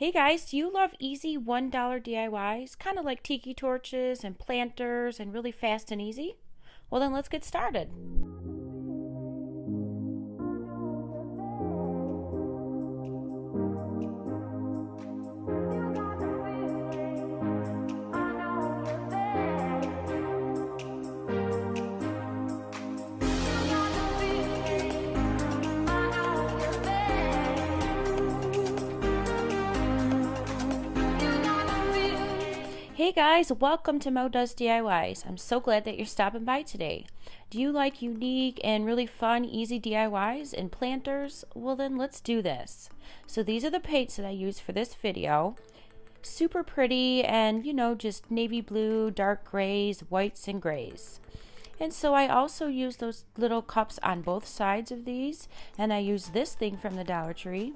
Hey guys, do you love easy $1 DIYs? Kind of like tiki torches and planters and really fast and easy? Well, then let's get started. Hey guys, welcome to Mo Does DIYs. I'm so glad that you're stopping by today. Do you like unique and really fun, easy DIYs and planters? Well then let's do this. So these are the paints that I use for this video. Super pretty and just navy blue, dark grays, whites and grays. And so I also use those little cups on both sides of these, and I use this thing from the Dollar Tree.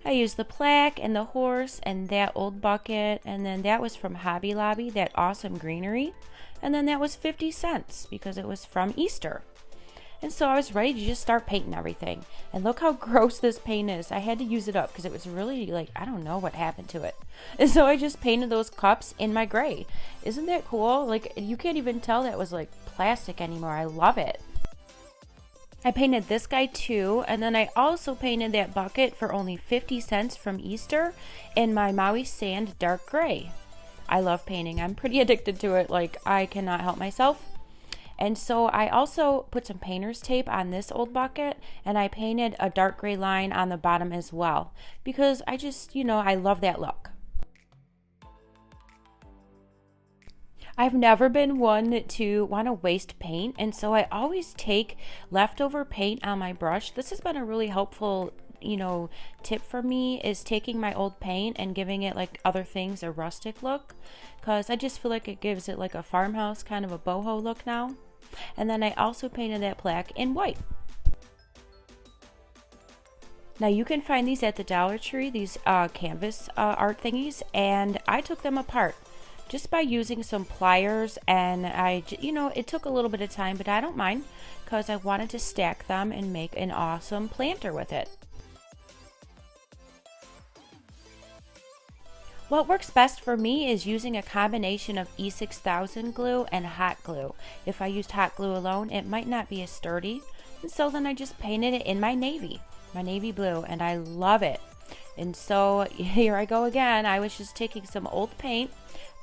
I used the plaque and the horse and that old bucket, and then that was from Hobby Lobby, that awesome greenery. And then that was 50 cents because it was from Easter. And so I was ready to just start painting everything. And look how gross this paint is. I had to use it up because it was really I don't know what happened to it. And so I just painted those cups in my gray. Isn't that cool? You can't even tell that was plastic anymore. I love it. I painted this guy too, and then I also painted that bucket for only 50 cents from Easter in my Maui Sand dark gray. I love painting. I'm pretty addicted to it. I cannot help myself. And so I also put some painter's tape on this old bucket, and I painted a dark gray line on the bottom as well because I just, I love that look. I've never been one to want to waste paint, and so I always take leftover paint on my brush. This has been a really helpful, tip for me, is taking my old paint and giving it other things a rustic look, because I just feel like it gives it a farmhouse kind of a boho look now. And then I also painted that plaque in white. Now you can find these at the Dollar Tree, these canvas art thingies, and I took them apart just by using some pliers, and it took a little bit of time, but I don't mind because I wanted to stack them and make an awesome planter with it. What works best for me is using a combination of E6000 glue and hot glue. If I used hot glue alone, it might not be as sturdy, and so then I just painted it in my navy blue, and I love it. And so here I go again. I was just taking some old paint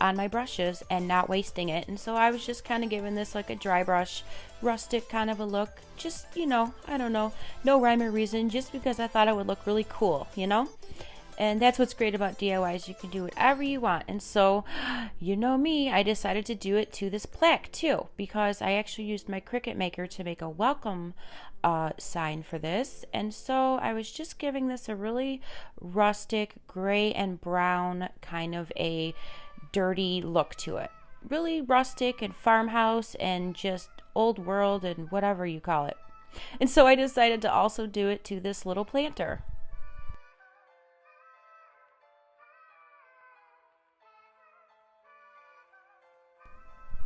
on my brushes and not wasting it, and so I was just kind of giving this a dry brush, rustic kind of a look. Just, I don't know, no rhyme or reason, just because I thought it would look really cool, And that's what's great about DIYs. You can do whatever you want. And so, me, I decided to do it to this plaque too, because I actually used my Cricut Maker to make a welcome sign for this. And so I was just giving this a really rustic gray and brown kind of a dirty look to it. Really rustic and farmhouse and just old world and whatever you call it. And so I decided to also do it to this little planter.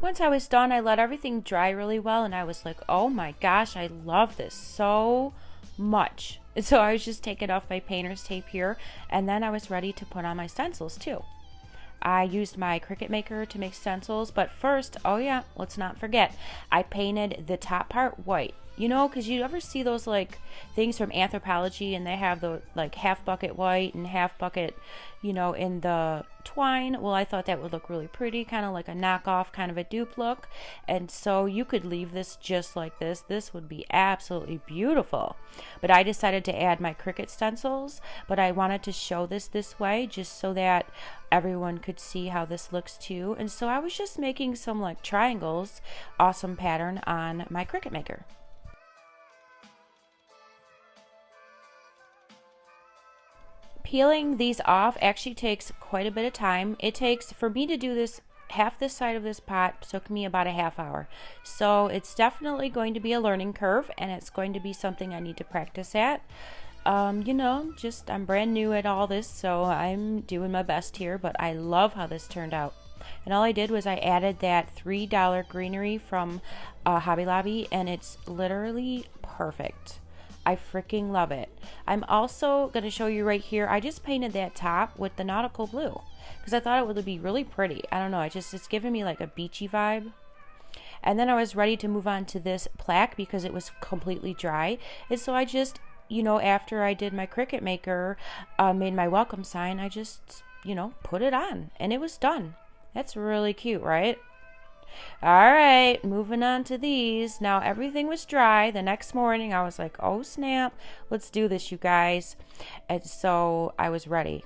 Once I was done, I let everything dry really well, and I was like, oh my gosh, I love this so much. And so I was just taking off my painter's tape here, and then I was ready to put on my stencils too. I used my Cricut Maker to make stencils, but first, oh yeah, let's not forget, I painted the top part white. Because you ever see those things from Anthropology, and they have the half bucket white and half bucket, in the twine. Well, I thought that would look really pretty, kind of like a knockoff, kind of a dupe look. And so you could leave this just like this. This would be absolutely beautiful. But I decided to add my Cricut stencils, but I wanted to show this way just so that everyone could see how this looks too. And so I was just making some triangles, awesome pattern on my Cricut Maker. Peeling these off actually takes quite a bit of time. It takes, for me to do this, half this side of this pot took me about a half hour. So it's definitely going to be a learning curve, and it's going to be something I need to practice at. I'm brand new at all this, so I'm doing my best here, but I love how this turned out. And all I did was I added that $3 greenery from Hobby Lobby, and it's literally perfect. I freaking love it. I'm also going to show you right here. I just painted that top with the nautical blue because I thought it would be really pretty. I don't know. It's giving me like a beachy vibe. And then I was ready to move on to this plaque because it was completely dry. And so I just, you know, after I did my Cricut Maker, made my welcome sign, I just, you know, put it on and it was done. That's really cute, right? All right, moving on to these. Now everything was dry. The next morning I was like, oh snap, let's do this, you guys. And so I was ready.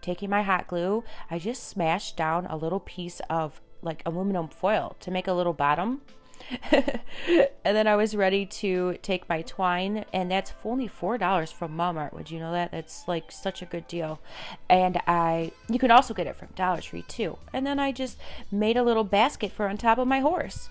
Taking my hot glue, I just smashed down a little piece of like aluminum foil to make a little bottom. And then I was ready to take my twine, and that's only $4 from Walmart. Would you know that? That's like such a good deal. And you can also get it from Dollar Tree too. And then I just made a little basket for on top of my horse.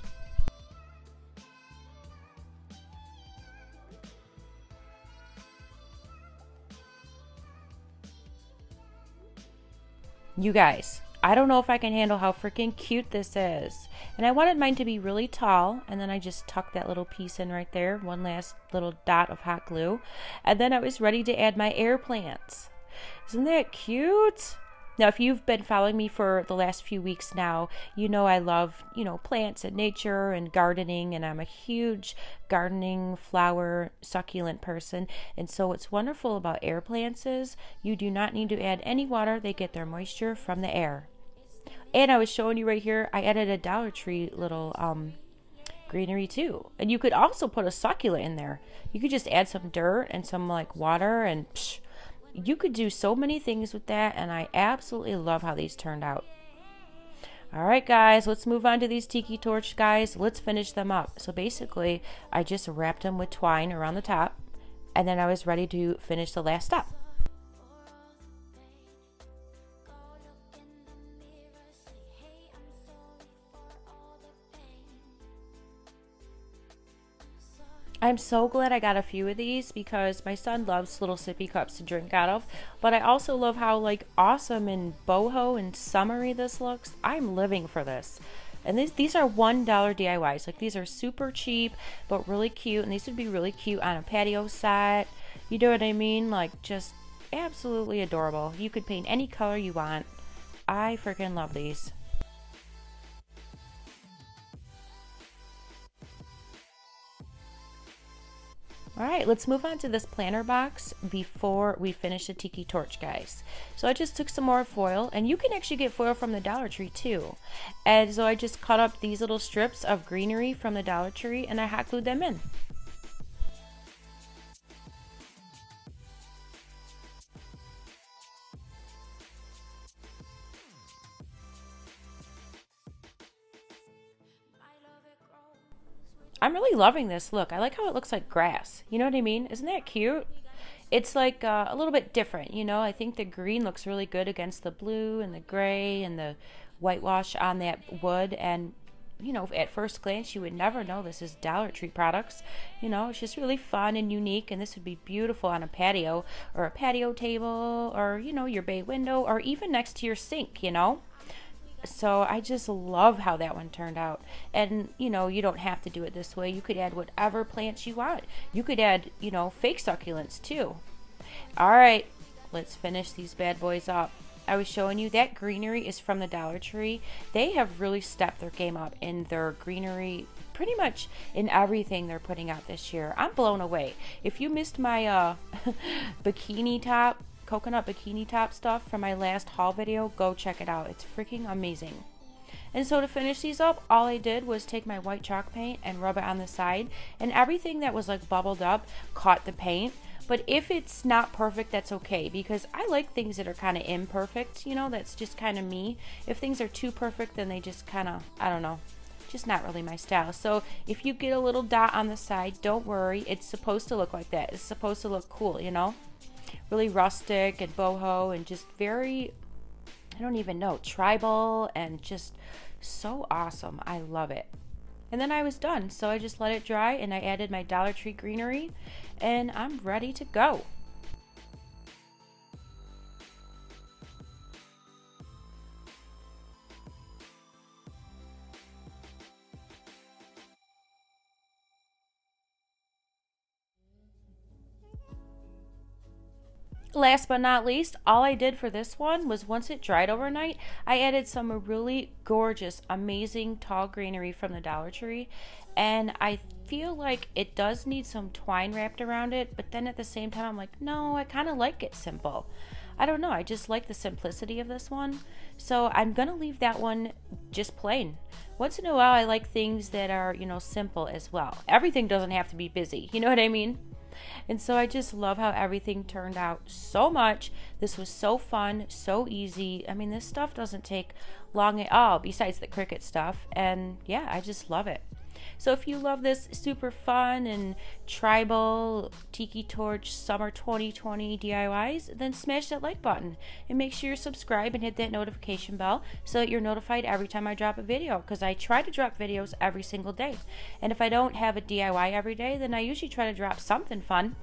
You guys, I don't know if I can handle how freaking cute this is. And I wanted mine to be really tall, and then I just tucked that little piece in right there, one last little dot of hot glue. And then I was ready to add my air plants. Isn't that cute? Now, if you've been following me for the last few weeks now, you know I love, you know, plants and nature and gardening, and I'm a huge gardening, flower, succulent person. And so what's wonderful about air plants is you do not need to add any water. They get their moisture from the air. And I was showing you right here, I added a Dollar Tree little greenery too. And you could also put a succulent in there. You could just add some dirt and some like water, and you could do so many things with that, and I absolutely love how these turned out. All right, guys, let's move on to these tiki torch guys. Let's finish them up. So basically, I just wrapped them with twine around the top, and then I was ready to finish the last step. I'm so glad I got a few of these because my son loves little sippy cups to drink out of, but I also love how like awesome and boho and summery this looks. I'm living for this. And these are $1 DIYs. Like, these are super cheap but really cute, and these would be really cute on a patio set. You know what I mean? Like, just absolutely adorable. You could paint any color you want. I freaking love these. All right, let's move on to this planter box before we finish the tiki torch, guys. So I just took some more foil, and you can actually get foil from the Dollar Tree too. And so I just cut up these little strips of greenery from the Dollar Tree, and I hot glued them in. I'm really loving this look. I like how it looks like grass. You know what I mean? Isn't that cute? It's like a little bit different, you know? I think the green looks really good against the blue and the gray and the whitewash on that wood. And, you know, at first glance, you would never know this is Dollar Tree products. You know, it's just really fun and unique. And this would be beautiful on a patio or a patio table or, you know, your bay window or even next to your sink, you know? So I just love how that one turned out. And, you know, you don't have to do it this way. You could add whatever plants you want. You could add, you know, fake succulents too. All right, let's finish these bad boys up. I was showing you that greenery is from the Dollar Tree. They have really stepped their game up in their greenery, pretty much in everything they're putting out this year. I'm blown away. If you missed my bikini top, coconut bikini top stuff from my last haul video, go check it out. It's freaking amazing. And so to finish these up, all I did was take my white chalk paint and rub it on the side, and everything that was like bubbled up caught the paint. But if it's not perfect, that's okay, because I like things that are kind of imperfect, you know. That's just kind of me. If things are too perfect, then they just kind of, I don't know, just not really my style. So if you get a little dot on the side, don't worry. It's supposed to look like that. It's supposed to look cool, you know, really rustic and boho and just very, I don't even know, tribal and just so awesome. I love it. And then I was done. So I just let it dry and I added my Dollar Tree greenery and I'm ready to go. Last but not least, all I did for this one was once it dried overnight, I added some really gorgeous, amazing tall greenery from the Dollar Tree. And I feel like it does need some twine wrapped around it, but then at the same time, I'm like, no, I kind of like it simple. I don't know, I just like the simplicity of this one. So I'm going to leave that one just plain. Once in a while, I like things that are, simple as well. Everything doesn't have to be busy, you know what I mean? And so I just love how everything turned out so much. This was so fun, so easy. I mean, this stuff doesn't take long at all, besides the Cricut stuff. And yeah, I just love it. So if you love this super fun and tribal Tiki Torch Summer 2020 DIYs, then smash that like button and make sure you subscribe and hit that notification bell so that you're notified every time I drop a video, because I try to drop videos every single day. And if I don't have a DIY every day, then I usually try to drop something fun.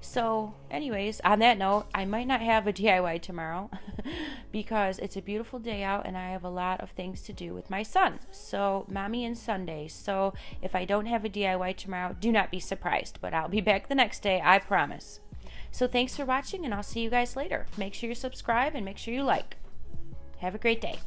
So anyways, on that note, I might not have a DIY tomorrow because it's a beautiful day out and I have a lot of things to do with my son. So mommy and Sundays. So if I don't have a DIY tomorrow, do not be surprised, but I'll be back the next day, I promise. So thanks for watching and I'll see you guys later. Make sure you subscribe and make sure you like. Have a great day.